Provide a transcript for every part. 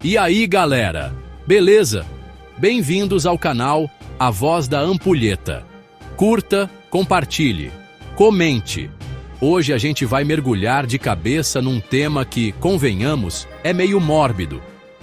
E aí, galera? Beleza? Bem-vindos ao canal A Voz da Ampulheta. Curta, compartilhe, comente. Hoje a gente vai mergulhar de cabeça num tema que, convenhamos, é meio mórbido,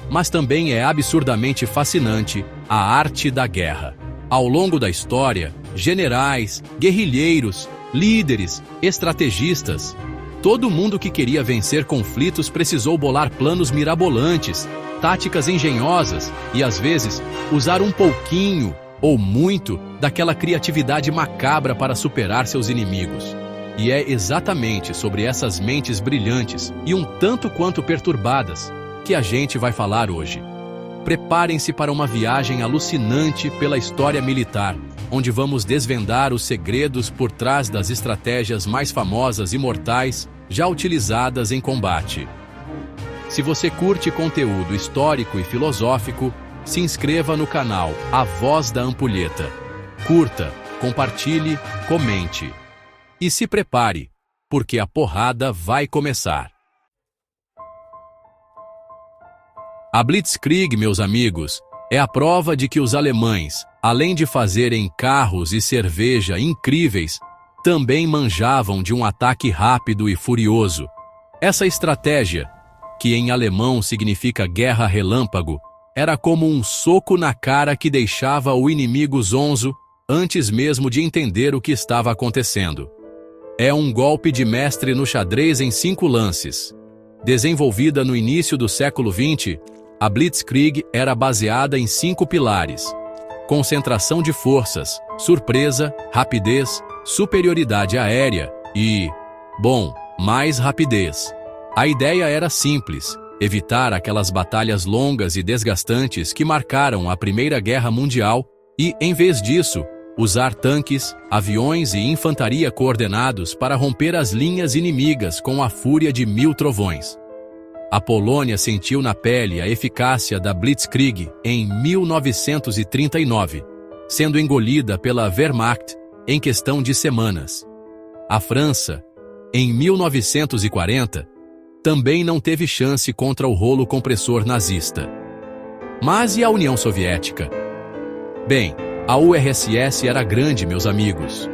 mas também é absurdamente fascinante: a arte da guerra. Ao longo da história, generais, guerrilheiros, líderes, estrategistas, todo mundo que queria vencer conflitos precisou bolar planos mirabolantes, táticas engenhosas e, às vezes, usar um pouquinho ou muito daquela criatividade macabra para superar seus inimigos. E é exatamente sobre essas mentes brilhantes e um tanto quanto perturbadas que a gente vai falar hoje. Preparem-se para uma viagem alucinante pela história militar, onde vamos desvendar os segredos por trás das estratégias mais famosas e mortais já utilizadas em combate. Se você curte conteúdo histórico e filosófico, se inscreva no canal A Voz da Ampulheta. Curta, compartilhe, comente. E se prepare, porque a porrada vai começar. A Blitzkrieg, meus amigos, é a prova de que os alemães, além de fazerem carros e cerveja incríveis, também manjavam de um ataque rápido e furioso. Essa estratégia, que em alemão significa guerra relâmpago, era como um soco na cara que deixava o inimigo zonzo antes mesmo de entender o que estava acontecendo. É um golpe de mestre no xadrez em 5 lances. Desenvolvida no início do século XX, a Blitzkrieg era baseada em 5 pilares: concentração de forças, surpresa, rapidez, superioridade aérea e, mais rapidez. A ideia era simples: evitar aquelas batalhas longas e desgastantes que marcaram a Primeira Guerra Mundial e, em vez disso, usar tanques, aviões e infantaria coordenados para romper as linhas inimigas com a fúria de 1000 trovões. A Polônia sentiu na pele a eficácia da Blitzkrieg em 1939, sendo engolida pela Wehrmacht em questão de semanas. A França, em 1940, também não teve chance contra o rolo compressor nazista. Mas e a União Soviética? Bem, a URSS era grande, meus amigos,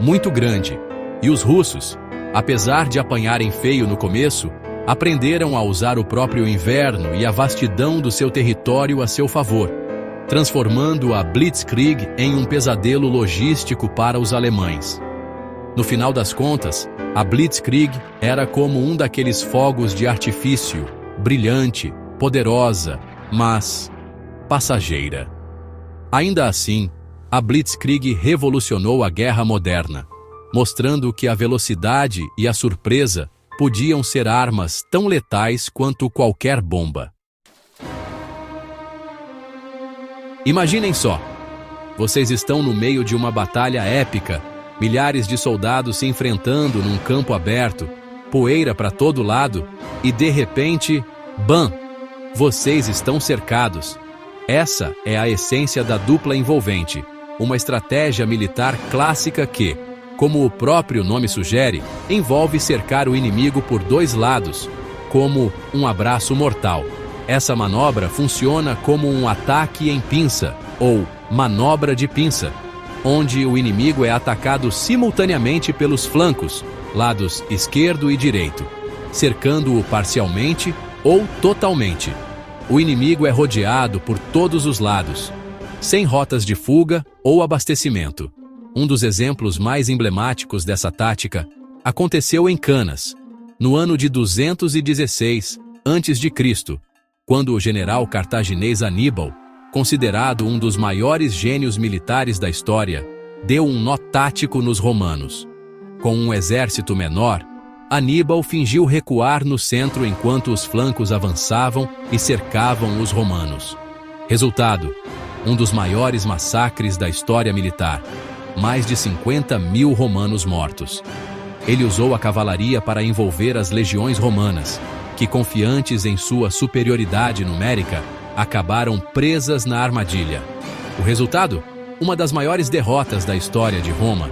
muito grande. E os russos, apesar de apanharem feio no começo, aprenderam a usar o próprio inverno e a vastidão do seu território a seu favor, transformando a Blitzkrieg em um pesadelo logístico para os alemães. No final das contas, a Blitzkrieg era como um daqueles fogos de artifício, brilhante, poderosa, mas passageira. Ainda assim, a Blitzkrieg revolucionou a guerra moderna, mostrando que a velocidade e a surpresa podiam ser armas tão letais quanto qualquer bomba. Imaginem só, vocês estão no meio de uma batalha épica, milhares de soldados se enfrentando num campo aberto, poeira para todo lado, e de repente, vocês estão cercados. Essa é a essência da dupla envolvente, uma estratégia militar clássica que, como o próprio nome sugere, envolve cercar o inimigo por 2 lados, como um abraço mortal. Essa manobra funciona como um ataque em pinça, ou manobra de pinça, onde o inimigo é atacado simultaneamente pelos flancos, lados esquerdo e direito, cercando-o parcialmente ou totalmente. O inimigo é rodeado por todos os lados, sem rotas de fuga ou abastecimento. Um dos exemplos mais emblemáticos dessa tática aconteceu em Canas, no ano de 216 a.C., quando o general cartaginês Aníbal, considerado um dos maiores gênios militares da história, deu um nó tático nos romanos. Com um exército menor, Aníbal fingiu recuar no centro enquanto os flancos avançavam e cercavam os romanos. Resultado: um dos maiores massacres da história militar. Mais de 50.000 romanos mortos. Ele usou a cavalaria para envolver as legiões romanas, que, confiantes em sua superioridade numérica, acabaram presas na armadilha. O resultado? Uma das maiores derrotas da história de Roma.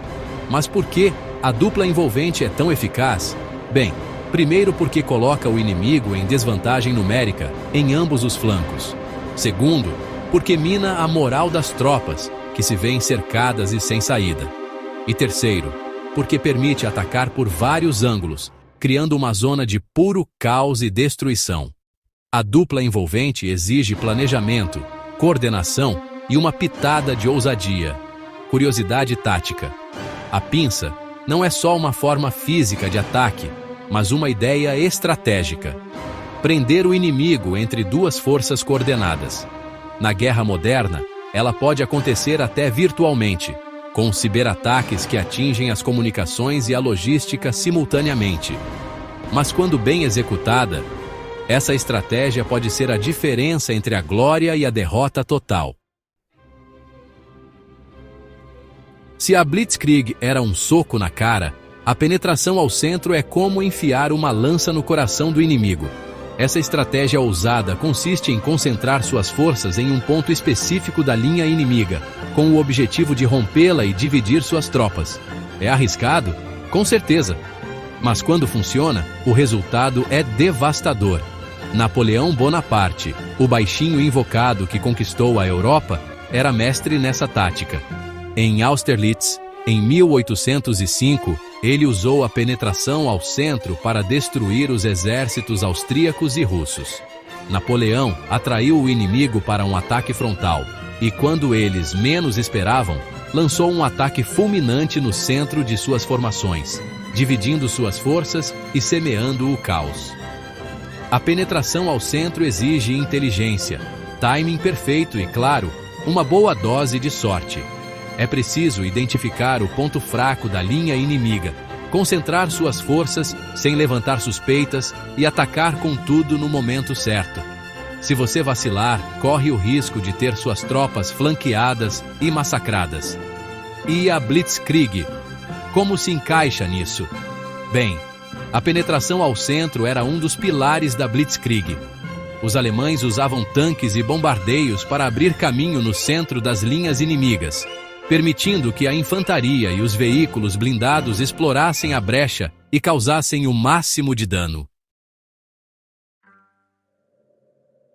Mas por que a dupla envolvente é tão eficaz? Bem, Primeiro, porque coloca o inimigo em desvantagem numérica em ambos os flancos. Segundo, porque mina a moral das tropas, que se veem cercadas e sem saída. E terceiro, porque permite atacar por vários ângulos, criando uma zona de puro caos e destruição. A dupla envolvente exige planejamento, coordenação e uma pitada de ousadia. Curiosidade tática. A pinça não é só uma forma física de ataque, mas uma ideia estratégica. Prender o inimigo entre duas forças coordenadas. Na guerra moderna, ela pode acontecer até virtualmente, com ciberataques que atingem as comunicações e a logística simultaneamente. Mas quando bem executada, essa estratégia pode ser a diferença entre a glória e a derrota total. Se a Blitzkrieg era um soco na cara, a penetração ao centro é como enfiar uma lança no coração do inimigo. Essa estratégia ousada consiste em concentrar suas forças em um ponto específico da linha inimiga, com o objetivo de rompê-la e dividir suas tropas. É arriscado? Com certeza. Mas quando funciona, o resultado é devastador. Napoleão Bonaparte, o baixinho invocado que conquistou a Europa, era mestre nessa tática. Em Austerlitz, em 1805, ele usou a penetração ao centro para destruir os exércitos austríacos e russos. Napoleão atraiu o inimigo para um ataque frontal, e quando eles menos esperavam, lançou um ataque fulminante no centro de suas formações, dividindo suas forças e semeando o caos. A penetração ao centro exige inteligência, timing perfeito e, claro, uma boa dose de sorte. É preciso identificar o ponto fraco da linha inimiga, concentrar suas forças sem levantar suspeitas e atacar com tudo no momento certo. Se você vacilar, corre o risco de ter suas tropas flanqueadas e massacradas. E a Blitzkrieg? Como se encaixa nisso? Bem, a penetração ao centro era um dos pilares da Blitzkrieg. Os alemães usavam tanques e bombardeios para abrir caminho no centro das linhas inimigas, permitindo que a infantaria e os veículos blindados explorassem a brecha e causassem o máximo de dano.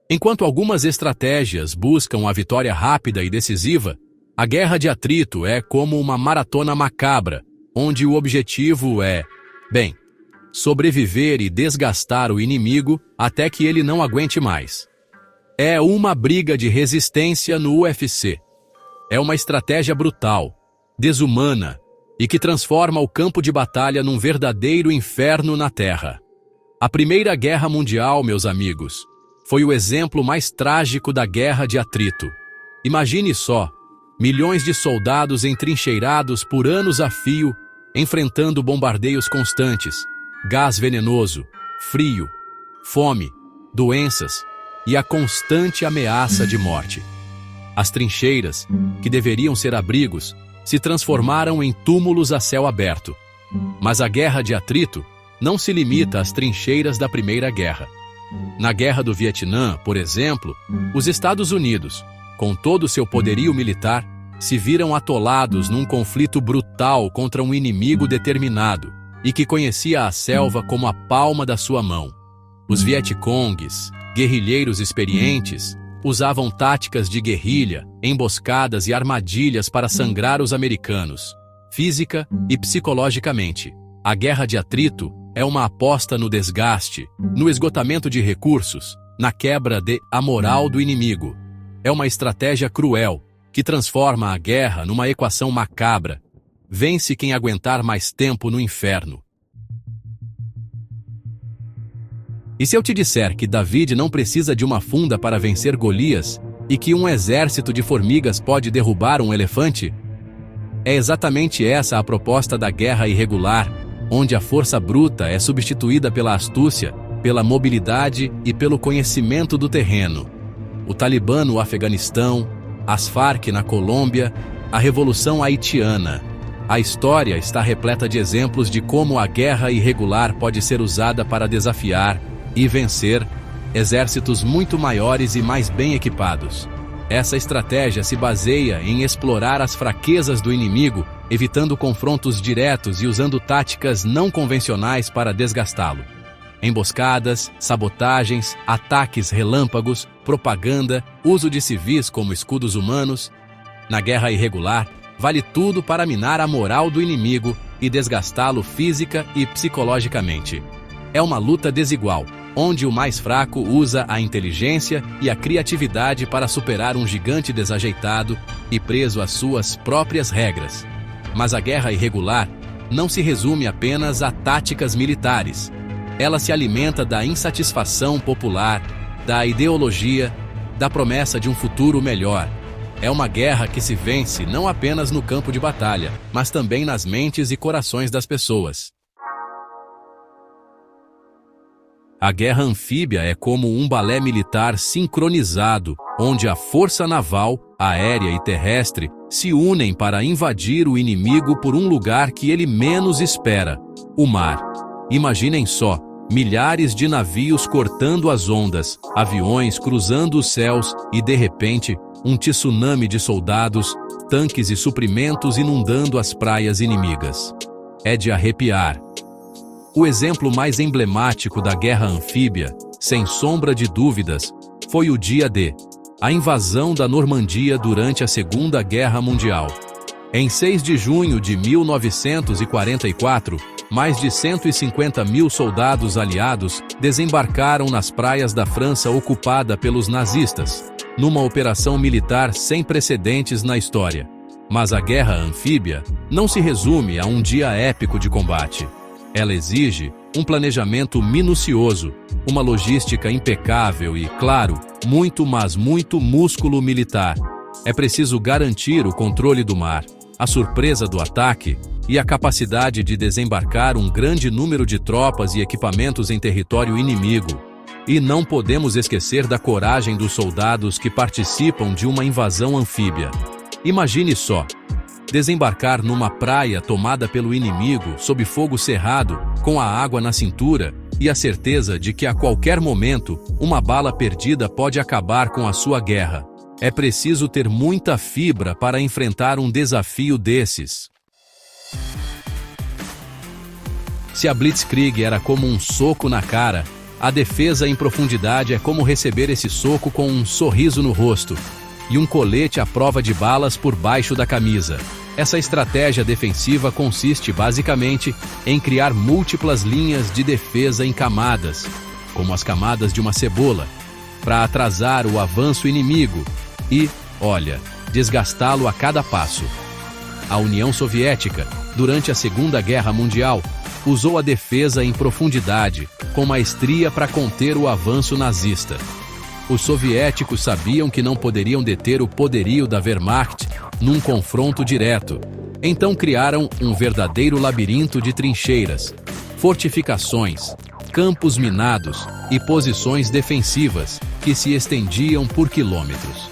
Enquanto algumas estratégias buscam a vitória rápida e decisiva, a guerra de atrito é como uma maratona macabra, onde o objetivo é, sobreviver e desgastar o inimigo até que ele não aguente mais. É uma briga de resistência no UFC. É uma estratégia brutal, desumana e que transforma o campo de batalha num verdadeiro inferno na Terra. A Primeira Guerra Mundial, meus amigos, foi o exemplo mais trágico da guerra de atrito. Imagine só, milhões de soldados entrincheirados por anos a fio, enfrentando bombardeios constantes, gás venenoso, frio, fome, doenças e a constante ameaça de morte. As trincheiras, que deveriam ser abrigos, se transformaram em túmulos a céu aberto. Mas a guerra de atrito não se limita às trincheiras da Primeira Guerra. Na Guerra do Vietnã, por exemplo, os Estados Unidos, com todo o seu poderio militar, se viram atolados num conflito brutal contra um inimigo determinado e que conhecia a selva como a palma da sua mão. Os Vietcongues, guerrilheiros experientes, usavam táticas de guerrilha, emboscadas e armadilhas para sangrar os americanos, física e psicologicamente. A guerra de atrito é uma aposta no desgaste, no esgotamento de recursos, na quebra a moral do inimigo. É uma estratégia cruel, que transforma a guerra numa equação macabra. Vence quem aguentar mais tempo no inferno. E se eu te disser que David não precisa de uma funda para vencer Golias e que um exército de formigas pode derrubar um elefante? É exatamente essa a proposta da guerra irregular, onde a força bruta é substituída pela astúcia, pela mobilidade e pelo conhecimento do terreno. O Talibã no Afeganistão, as Farc na Colômbia, a Revolução Haitiana. A história está repleta de exemplos de como a guerra irregular pode ser usada para desafiar e vencer exércitos muito maiores e mais bem equipados. Essa estratégia se baseia em explorar as fraquezas do inimigo, evitando confrontos diretos e usando táticas não convencionais para desgastá-lo. Emboscadas, sabotagens, ataques relâmpagos, propaganda, uso de civis como escudos humanos. Na guerra irregular, vale tudo para minar a moral do inimigo e desgastá-lo física e psicologicamente. É uma luta desigual, onde o mais fraco usa a inteligência e a criatividade para superar um gigante desajeitado e preso às suas próprias regras. Mas a guerra irregular não se resume apenas a táticas militares. Ela se alimenta da insatisfação popular, da ideologia, da promessa de um futuro melhor. É uma guerra que se vence não apenas no campo de batalha, mas também nas mentes e corações das pessoas. A guerra anfíbia é como um balé militar sincronizado, onde a força naval, aérea e terrestre se unem para invadir o inimigo por um lugar que ele menos espera: o mar. Imaginem só, milhares de navios cortando as ondas, aviões cruzando os céus e, de repente, um tsunami de soldados, tanques e suprimentos inundando as praias inimigas. É de arrepiar. O exemplo mais emblemático da guerra anfíbia, sem sombra de dúvidas, foi o dia D, a invasão da Normandia durante a Segunda Guerra Mundial. Em 6 de junho de 1944, mais de 150 mil soldados aliados desembarcaram nas praias da França ocupada pelos nazistas, numa operação militar sem precedentes na história. Mas a guerra anfíbia não se resume a um dia épico de combate. Ela exige um planejamento minucioso, uma logística impecável e, claro, muito músculo militar. É preciso garantir o controle do mar, a surpresa do ataque e a capacidade de desembarcar um grande número de tropas e equipamentos em território inimigo. E não podemos esquecer da coragem dos soldados que participam de uma invasão anfíbia. Imagine só, desembarcar numa praia tomada pelo inimigo sob fogo cerrado, com a água na cintura e a certeza de que a qualquer momento uma bala perdida pode acabar com a sua guerra. É preciso ter muita fibra para enfrentar um desafio desses. Se a Blitzkrieg era como um soco na cara, a defesa em profundidade é como receber esse soco com um sorriso no rosto e um colete à prova de balas por baixo da camisa. Essa estratégia defensiva consiste basicamente em criar múltiplas linhas de defesa em camadas, como as camadas de uma cebola, para atrasar o avanço inimigo e, desgastá-lo a cada passo. A União Soviética, durante a Segunda Guerra Mundial, usou a defesa em profundidade, com maestria para conter o avanço nazista. Os soviéticos sabiam que não poderiam deter o poderio da Wehrmacht num confronto direto. Então criaram um verdadeiro labirinto de trincheiras, fortificações, campos minados e posições defensivas que se estendiam por quilômetros.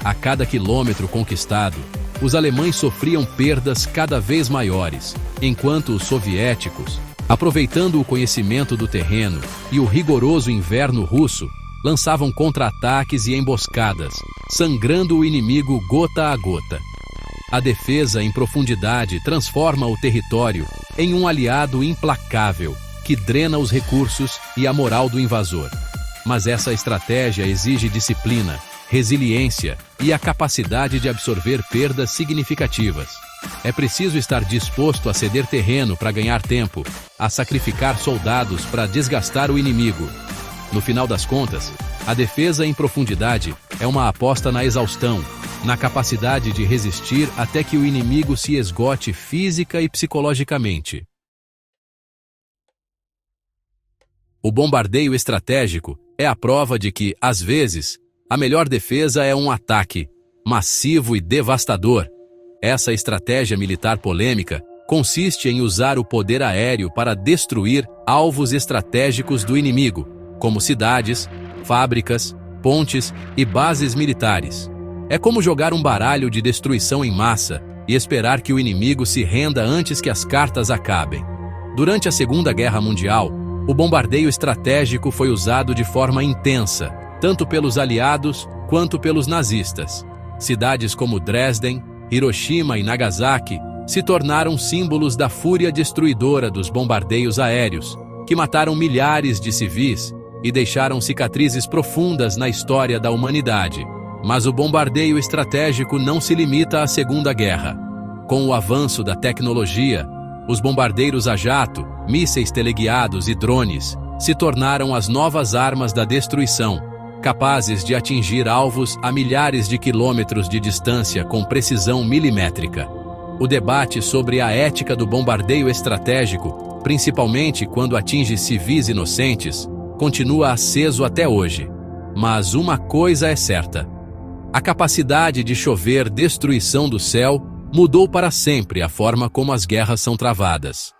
A cada quilômetro conquistado, os alemães sofriam perdas cada vez maiores, enquanto os soviéticos, aproveitando o conhecimento do terreno e o rigoroso inverno russo, lançavam contra-ataques e emboscadas, sangrando o inimigo gota a gota. A defesa em profundidade transforma o território em um aliado implacável, que drena os recursos e a moral do invasor. Mas essa estratégia exige disciplina, resiliência e a capacidade de absorver perdas significativas. É preciso estar disposto a ceder terreno para ganhar tempo, a sacrificar soldados para desgastar o inimigo. No final das contas, a defesa em profundidade é uma aposta na exaustão, na capacidade de resistir até que o inimigo se esgote física e psicologicamente. O bombardeio estratégico é a prova de que, às vezes, a melhor defesa é um ataque massivo e devastador. Essa estratégia militar polêmica consiste em usar o poder aéreo para destruir alvos estratégicos do inimigo, como cidades, fábricas, pontes e bases militares. É como jogar um baralho de destruição em massa e esperar que o inimigo se renda antes que as cartas acabem. Durante a Segunda Guerra Mundial, o bombardeio estratégico foi usado de forma intensa, tanto pelos aliados quanto pelos nazistas. Cidades como Dresden, Hiroshima e Nagasaki se tornaram símbolos da fúria destruidora dos bombardeios aéreos, que mataram milhares de civis e deixaram cicatrizes profundas na história da humanidade. Mas o bombardeio estratégico não se limita à Segunda Guerra. Com o avanço da tecnologia, os bombardeiros a jato, mísseis teleguiados e drones se tornaram as novas armas da destruição, capazes de atingir alvos a milhares de quilômetros de distância com precisão milimétrica. O debate sobre a ética do bombardeio estratégico, principalmente quando atinge civis inocentes, continua aceso até hoje. Mas uma coisa é certa: a capacidade de chover destruição do céu mudou para sempre a forma como as guerras são travadas.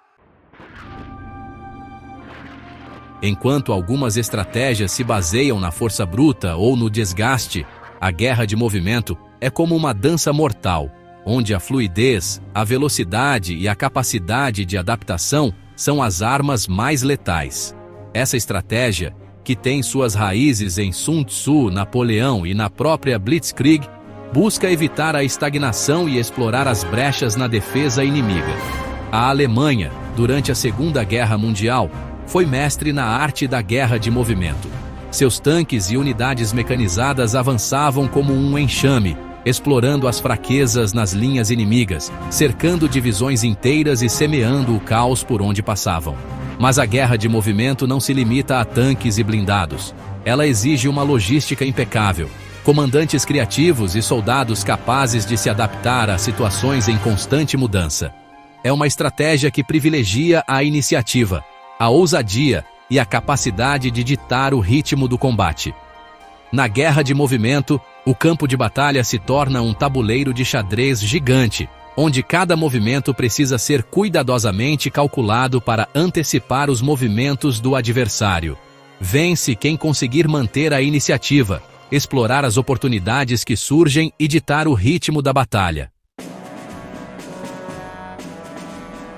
Enquanto algumas estratégias se baseiam na força bruta ou no desgaste, a guerra de movimento é como uma dança mortal, onde a fluidez, a velocidade e a capacidade de adaptação são as armas mais letais. Essa estratégia, que tem suas raízes em Sun Tzu, Napoleão e na própria Blitzkrieg, busca evitar a estagnação e explorar as brechas na defesa inimiga. A Alemanha, durante a Segunda Guerra Mundial, foi mestre na arte da guerra de movimento. Seus tanques e unidades mecanizadas avançavam como um enxame, explorando as fraquezas nas linhas inimigas, cercando divisões inteiras e semeando o caos por onde passavam. Mas a guerra de movimento não se limita a tanques e blindados. Ela exige uma logística impecável, comandantes criativos e soldados capazes de se adaptar a situações em constante mudança. É uma estratégia que privilegia a iniciativa, a ousadia e a capacidade de ditar o ritmo do combate. Na guerra de movimento, o campo de batalha se torna um tabuleiro de xadrez gigante, onde cada movimento precisa ser cuidadosamente calculado para antecipar os movimentos do adversário. Vence quem conseguir manter a iniciativa, explorar as oportunidades que surgem e ditar o ritmo da batalha.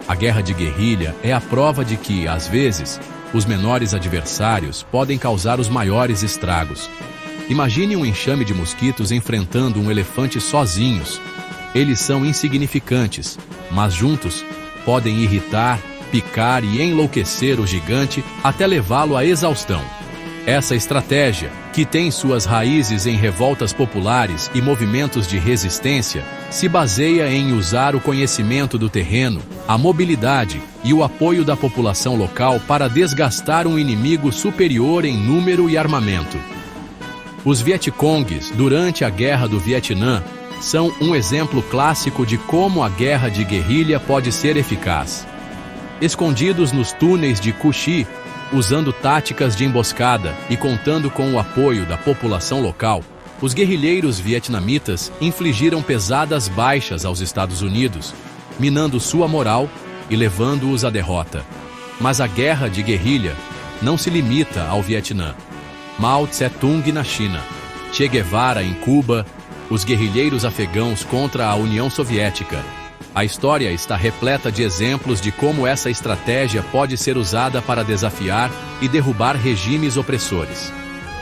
A guerra de guerrilha é a prova de que, às vezes, os menores adversários podem causar os maiores estragos. Imagine um enxame de mosquitos enfrentando um elefante sozinhos. Eles são insignificantes, mas juntos podem irritar, picar e enlouquecer o gigante até levá-lo à exaustão. Essa estratégia, que tem suas raízes em revoltas populares e movimentos de resistência, se baseia em usar o conhecimento do terreno, a mobilidade e o apoio da população local para desgastar um inimigo superior em número e armamento. Os Vietcongues, durante a Guerra do Vietnã, são um exemplo clássico de como a guerra de guerrilha pode ser eficaz. Escondidos nos túneis de Cu Chi, usando táticas de emboscada e contando com o apoio da população local, os guerrilheiros vietnamitas infligiram pesadas baixas aos Estados Unidos, minando sua moral e levando-os à derrota. Mas a guerra de guerrilha não se limita ao Vietnã. Mao Tse-tung na China, Che Guevara em Cuba, os guerrilheiros afegãos contra a União Soviética. A história está repleta de exemplos de como essa estratégia pode ser usada para desafiar e derrubar regimes opressores.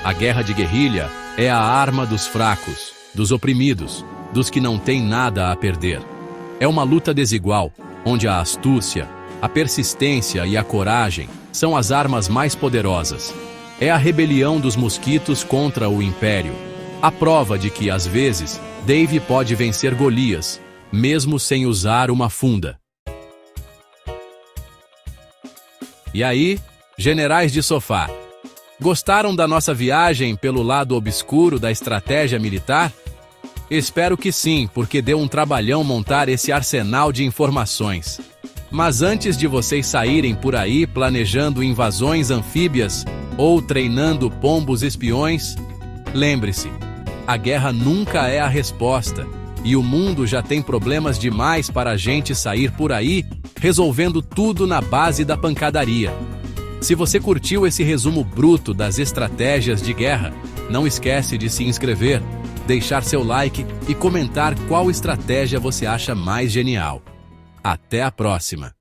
A guerra de guerrilha é a arma dos fracos, dos oprimidos, dos que não têm nada a perder. É uma luta desigual, onde a astúcia, a persistência e a coragem são as armas mais poderosas. É a rebelião dos mosquitos contra o império. A prova de que, às vezes, Dave pode vencer Golias, mesmo sem usar uma funda. E aí, generais de sofá, gostaram da nossa viagem pelo lado obscuro da estratégia militar? Espero que sim, porque deu um trabalhão montar esse arsenal de informações. Mas antes de vocês saírem por aí planejando invasões anfíbias ou treinando pombos espiões, lembre-se, a guerra nunca é a resposta, e o mundo já tem problemas demais para a gente sair por aí resolvendo tudo na base da pancadaria. Se você curtiu esse resumo bruto das estratégias de guerra, não esquece de se inscrever, deixar seu like e comentar qual estratégia você acha mais genial. Até a próxima!